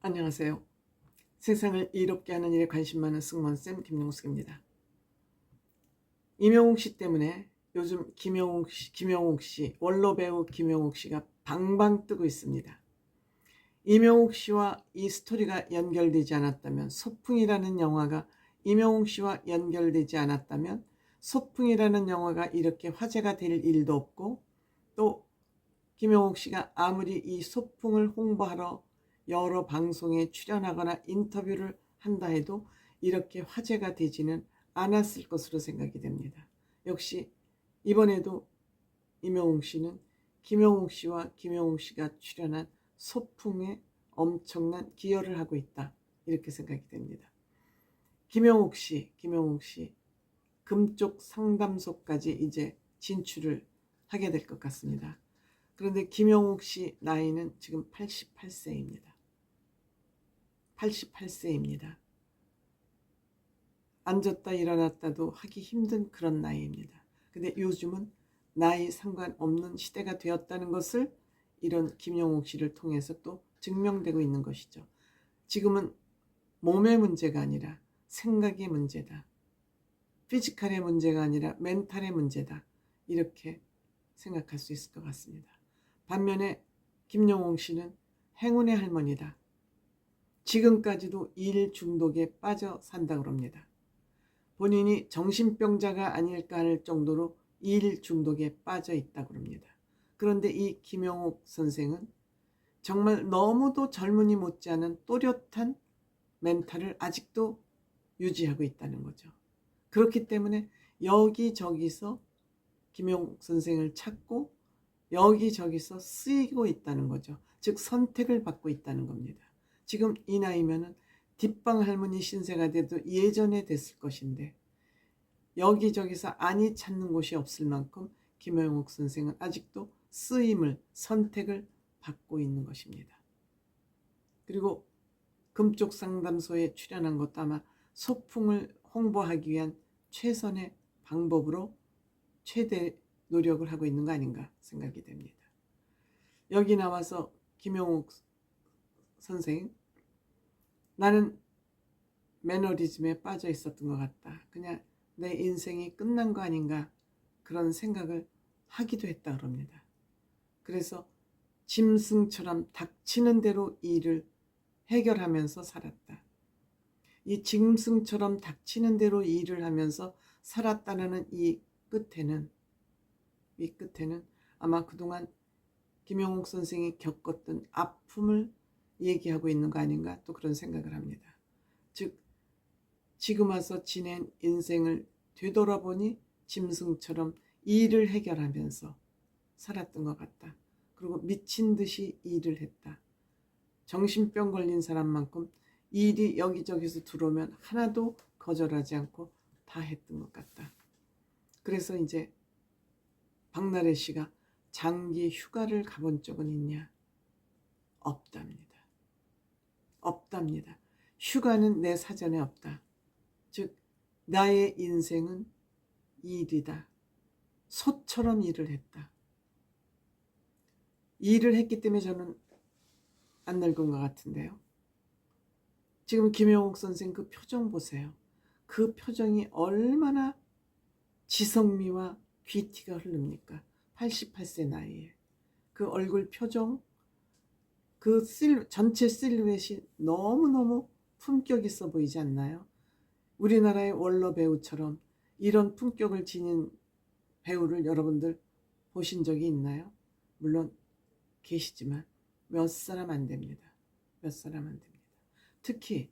안녕하세요. 세상을 이롭게 하는 일에 관심 많은 승무원쌤 김용숙입니다. 임영웅 씨 때문에 요즘 김영웅 씨, 원로 배우 김영웅 씨가 방방 뜨고 있습니다. 임영웅 씨와 이 스토리가 연결되지 않았다면, 소풍이라는 영화가 임영웅 씨와 연결되지 않았다면 소풍이라는 영화가 이렇게 화제가 될 일도 없고, 또 김영웅 씨가 아무리 이 소풍을 홍보하러 여러 방송에 출연하거나 인터뷰를 한다 해도 이렇게 화제가 되지는 않았을 것으로 생각이 됩니다. 역시 이번에도 임영웅 씨는 김영웅 씨와 김영웅 씨가 출연한 소풍에 엄청난 기여를 하고 있다, 이렇게 생각이 됩니다. 김영웅 씨 금쪽 상담소까지 이제 진출을 하게 될 것 같습니다. 그런데 김영욱 씨 나이는 지금 88세입니다. 88세입니다. 앉았다 일어났다도 하기 힘든 그런 나이입니다. 근데 요즘은 나이 상관없는 시대가 되었다는 것을 이런 김영욱 씨를 통해서 또 증명되고 있는 것이죠. 지금은 몸의 문제가 아니라 생각의 문제다. 피지컬의 문제가 아니라 멘탈의 문제다. 이렇게 생각할 수 있을 것 같습니다. 반면에 김영웅 씨는 행운의 할머니다. 지금까지도 일 중독에 빠져 산다고 합니다. 본인이 정신병자가 아닐까 할 정도로 일 중독에 빠져 있다고 합니다. 그런데 이 김영욱 선생은 정말 너무도 젊은이 못지않은 또렷한 멘탈을 아직도 유지하고 있다는 거죠. 그렇기 때문에 여기저기서 김영욱 선생을 찾고 여기저기서 쓰이고 있다는 거죠. 즉 선택을 받고 있다는 겁니다. 지금 이 나이면은 뒷방 할머니 신세가 돼도 예전에 됐을 것인데 여기저기서 안이 찾는 곳이 없을 만큼 김영욱 선생은 아직도 쓰임을, 선택을 받고 있는 것입니다. 그리고 금쪽 상담소에 출연한 것도 아마 소풍을 홍보하기 위한 최선의 방법으로 최대 노력을 하고 있는 거 아닌가 생각이 됩니다. 여기 나와서 김영욱 선생, 나는 매너리즘에 빠져 있었던 것 같다. 그냥 내 인생이 끝난 거 아닌가 그런 생각을 하기도 했다 그럽니다. 그래서 짐승처럼 닥치는 대로 일을 해결하면서 살았다. 이 짐승처럼 닥치는 대로 일을 하면서 살았다는 이 끝에는 아마 그동안 김영욱 선생이 겪었던 아픔을 얘기하고 있는 거 아닌가 또 그런 생각을 합니다. 즉 지금 와서 지낸 인생을 되돌아보니 짐승처럼 일을 해결하면서 살았던 것 같다. 그리고 미친 듯이 일을 했다. 정신병 걸린 사람만큼 일이 여기저기서 들어오면 하나도 거절하지 않고 다 했던 것 같다. 그래서 이제 박나래 씨가 장기 휴가를 가본 적은 있냐? 없답니다. 없답니다. 휴가는 내 사전에 없다. 즉 나의 인생은 일이다. 소처럼 일을 했다. 일을 했기 때문에 저는 안 늙은 것 같은데요. 지금 김영욱 선생 그 표정 보세요. 그 표정이 얼마나 지성미와 귀티가 흐릅니까? 88세 나이에. 그 얼굴 표정, 그 전체 실루엣이 너무너무 품격 있어 보이지 않나요? 우리나라의 원로 배우처럼 이런 품격을 지닌 배우를 여러분들 보신 적이 있나요? 물론 계시지만 몇 사람 안 됩니다. 몇 사람 안 됩니다. 특히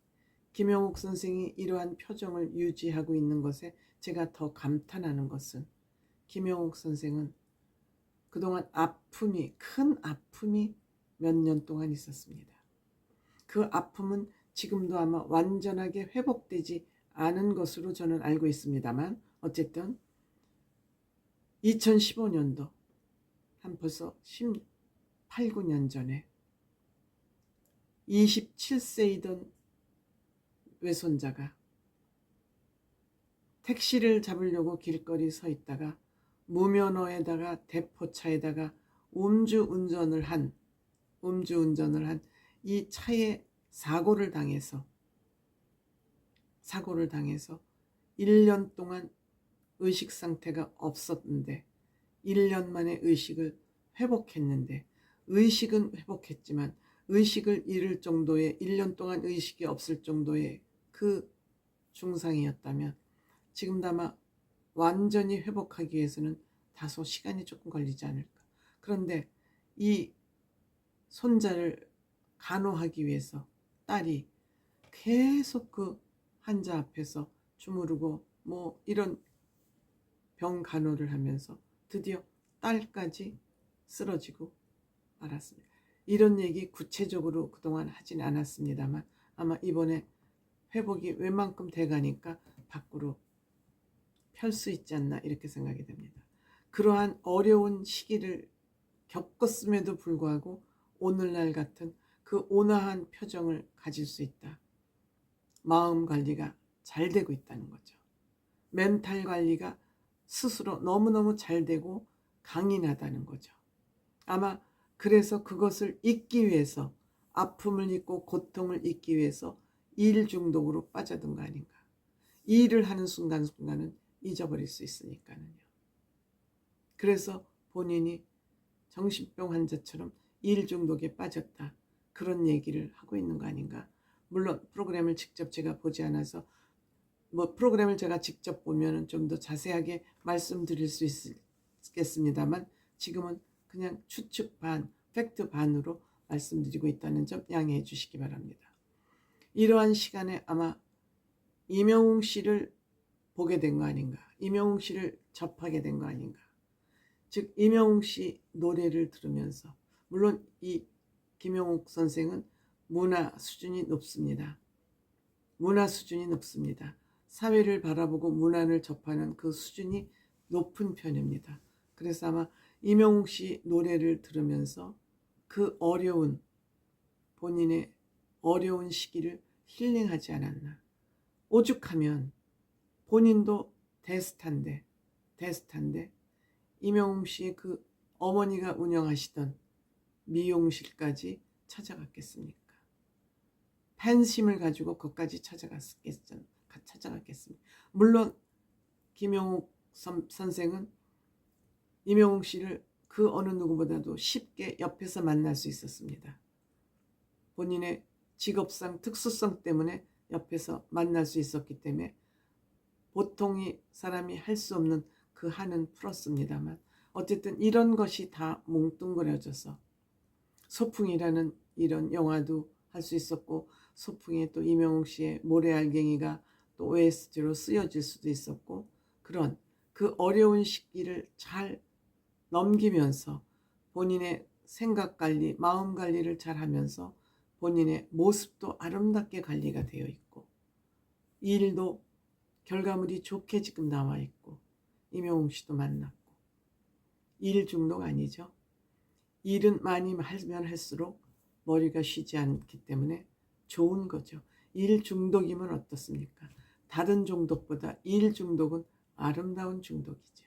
김영욱 선생이 이러한 표정을 유지하고 있는 것에 제가 더 감탄하는 것은 김영욱 선생은 그동안 큰 아픔이 몇 년 동안 있었습니다. 그 아픔은 지금도 아마 완전하게 회복되지 않은 것으로 저는 알고 있습니다만 어쨌든 2015년도 한 벌써 18, 9년 전에 27세이던 외손자가 택시를 잡으려고 길거리 서 있다가 무면허에다가 대포차에다가 음주운전을 한 이 차에 사고를 당해서 1년 동안 의식 상태가 없었는데 1년 만에 의식을 회복했는데, 의식은 회복했지만 의식을 잃을 정도의, 1년 동안 의식이 없을 정도의 그 중상이었다면 지금도 아마 완전히 회복하기 위해서는 다소 시간이 조금 걸리지 않을까. 그런데 이 손자를 간호하기 위해서 딸이 계속 그 환자 앞에서 주무르고 뭐 이런 병 간호를 하면서 드디어 딸까지 쓰러지고 말았습니다. 이런 얘기 구체적으로 그동안 하진 않았습니다만 아마 이번에 회복이 웬만큼 돼가니까 밖으로 펼 수 있지 않나 이렇게 생각이 됩니다. 그러한 어려운 시기를 겪었음에도 불구하고 오늘날 같은 그 온화한 표정을 가질 수 있다. 마음 관리가 잘 되고 있다는 거죠. 멘탈 관리가 스스로 너무너무 잘 되고 강인하다는 거죠. 아마 그래서 그것을 잊기 위해서, 아픔을 잊고 고통을 잊기 위해서 일 중독으로 빠져든 거 아닌가. 일을 하는 순간순간은 잊어버릴 수 있으니까요. 그래서 본인이 정신병 환자처럼 일 중독에 빠졌다, 그런 얘기를 하고 있는 거 아닌가. 물론 프로그램을 직접 제가 보지 않아서 프로그램을 제가 직접 보면 좀 더 자세하게 말씀드릴 수 있겠습니다만 지금은 그냥 추측 반, 팩트 반으로 말씀드리고 있다는 점 양해해 주시기 바랍니다. 이러한 시간에 아마 임영웅 씨를 보게 된 거 아닌가, 임영웅 씨를 접하게 된 거 아닌가. 즉 임영웅 씨 노래를 들으면서, 물론 이 김영옥 선생은 문화 수준이 높습니다. 사회를 바라보고 문화를 접하는 그 수준이 높은 편입니다. 그래서 아마 임영웅 씨 노래를 들으면서 그 본인의 어려운 시기를 힐링하지 않았나. 오죽하면 본인도 대스타인데 임영웅 씨의 그 어머니가 운영하시던 미용실까지 찾아갔겠습니까? 팬심을 가지고 거기까지 찾아갔겠습니다. 물론 김영옥 선생은 임영웅 씨를 그 어느 누구보다도 쉽게 옆에서 만날 수 있었습니다. 본인의 직업상 특수성 때문에 옆에서 만날 수 있었기 때문에 보통이 사람이 할 수 없는 그 한은 풀었습니다만, 어쨌든 이런 것이 다 뭉뚱그려져서 소풍이라는 이런 영화도 할 수 있었고, 소풍에 또 임영웅 씨의 모래알갱이가 또 OST로 쓰여질 수도 있었고, 그런 그 어려운 시기를 잘 넘기면서 본인의 생각 관리, 마음 관리를 잘 하면서 본인의 모습도 아름답게 관리가 되어 있고, 일도 결과물이 좋게 지금 나와 있고, 임영웅 씨도 만났고, 일 중독 아니죠. 일은 많이 하면 할수록 머리가 쉬지 않기 때문에 좋은 거죠. 일 중독이면 어떻습니까? 다른 중독보다 일 중독은 아름다운 중독이죠.